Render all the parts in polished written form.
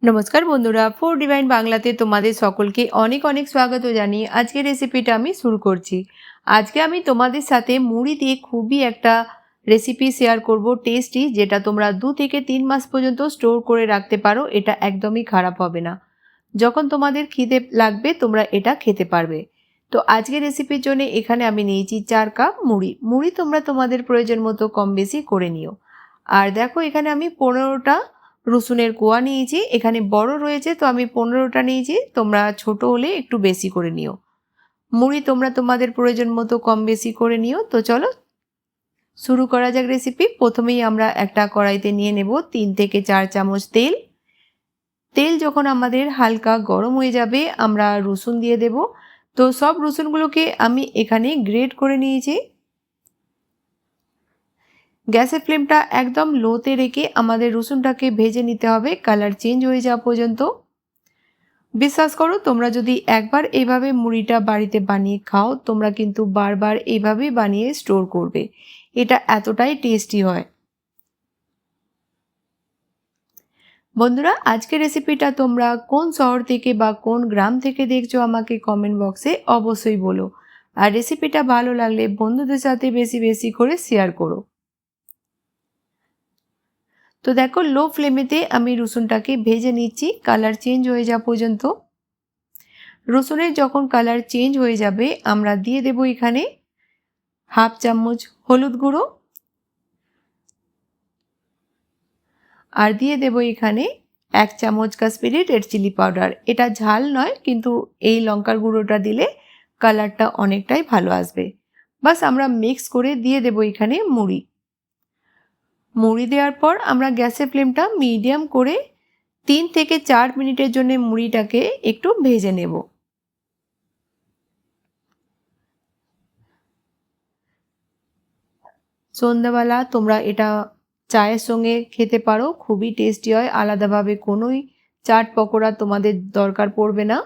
নমস্কার বন্ধুরা, food divine বাংলাতে তোমাদের সকলকে অনেক অনেক স্বাগত জানিয়ে আজকের রেসিপিটা আমি শুরু করছি। আজকে আমি তোমাদের সাথে মুড়ি দিয়ে খুবই একটা রেসিপি শেয়ার করব, টেস্টি, যেটা তোমরা 2 থেকে 3 মাস পর্যন্ত স্টোর করে রাখতে পারো। এটা একদমই খারাপ হবে না। যখন তোমাদের খিদে লাগবে তোমরা এটা খেতে পারবে। তো আজকের রেসিপির জন্য এখানে আমি নিয়েছি 4 কাপ মুড়ি। মুড়ি তোমরা তোমাদের প্রয়োজন মতো কম বেশি করে নিও। আর দেখো, এখানে আমি 15টা রসুনের কোয়া নিয়েছি। এখানে বড় রয়েছে তো আমি 15টা নিয়েছি, তোমরা ছোট হলে একটু বেশি করে নিও। মুড়ি তোমরা তোমাদের প্রয়োজন মতো কম বেশি করে নিও। তো চলো শুরু করা যাক রেসিপি। প্রথমেই আমরা একটা কড়াইতে নিয়ে নেব 3 থেকে 4 চামচ তেল। তেল যখন আমাদের হালকা গরম হয়ে যাবে আমরা রসুন দিয়ে দেব। তো সব রসুনগুলোকে আমি এখানে গ্রেট করে নিয়েছি। গ্যাসের ফ্লেমটা একদম লোতে রেখে আমাদের রসুনটাকে ভেজে নিতে হবে কালার চেঞ্জ হয়ে যাওয়া পর্যন্ত। বিশ্বাস করো, তোমরা যদি একবার এইভাবে মুড়িটা বাড়িতে বানিয়ে খাও তোমরা কিন্তু বারবার এইভাবেই বানিয়ে স্টোর করবে। এটা এতটাই টেস্টি হয়। বন্ধুরা, আজকের রেসিপিটা তোমরা কোন শহর থেকে বা কোন গ্রাম থেকে দেখছো আমাকে কমেন্ট বক্সে অবশ্যই বলো। আর রেসিপিটা ভালো লাগলে বন্ধুদের সাথে বেশি বেশি করে শেয়ার করো। তো দেখো, লো ফ্লেমেতে আমি রসুনটাকে ভেজে নিচ্ছি কালার চেঞ্জ হয়ে যাওয়া পর্যন্ত। রসুনের যখন কালার চেঞ্জ হয়ে যাবে আমরা দিয়ে দেব এখানে 1/2 চামচ হলুদ গুঁড়ো, আর দিয়ে দেব এখানে 1 চামচ কাশ্মীরি রেড চিলি পাউডার। এটা ঝাল নয়, কিন্তু এই লঙ্কার গুঁড়োটা দিলে কালারটা অনেকটাই ভালো আসবে। বাস আমরা মিক্স করে দিয়ে দেব এখানে মুড়ি। মুড়ি দেওয়ার পর আমরা গ্যাসের ফ্লেমটা মিডিয়াম করে 3 থেকে 4 মিনিটের জন্য মুড়িটাকে একটু ভেজে নেব। সন্ধ্যাবেলা তোমরা এটা চায়ের সঙ্গে খেতে পারো, খুবই টেস্টি হয়। আলাদাভাবে কোনোই চাট পকোড়া তোমাদের দরকার পড়বে না।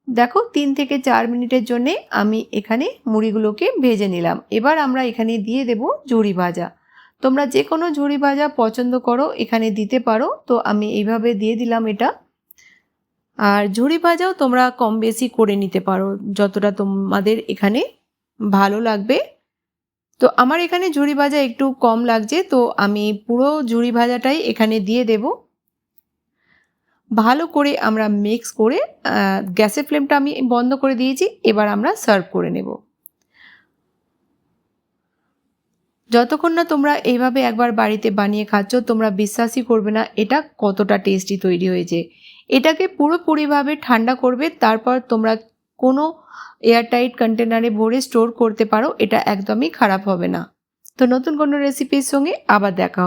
দেখো, 3 থেকে 4 মিনিটের জন্যে আমি এখানে মুড়িগুলোকে ভেজে নিলাম। এবার আমরা এখানে দিয়ে দেব ঝুরি ভাজা। তোমরা যে কোনো ঝুরি ভাজা পছন্দ করো এখানে দিতে পারো। তো আমি এইভাবে দিয়ে দিলাম এটা। আর ঝুরি ভাজাও তোমরা কম বেশি করে নিতে পারো যতটা তোমাদের এখানে ভালো লাগবে। তো আমার এখানে ঝুরি ভাজা একটু কম লাগছে, তো আমি পুরো ঝুরি ভাজাটাই এখানে দিয়ে দেব। ভালো করে আমরা মিক্স করে গ্যাসের ফ্লেমটা আমি বন্ধ করে দিয়েছি। এবার আমরা সার্ভ করে নেব। যতক্ষণ না তোমরা এইভাবে একবার বাড়িতে বানিয়ে খাচ্ছ তোমরা বিশ্বাসই করবে না এটা কতটা টেস্টি তৈরি হয়েছে। এটাকে পুরোপুরিভাবে ঠান্ডা করবে, তারপর তোমরা কোনো এয়ারটাইট কন্টেনারে ভরে স্টোর করতে পারো। এটা একদমই খারাপ হবে না। তো নতুন কোনো রেসিপির সঙ্গে আবার দেখা হবে।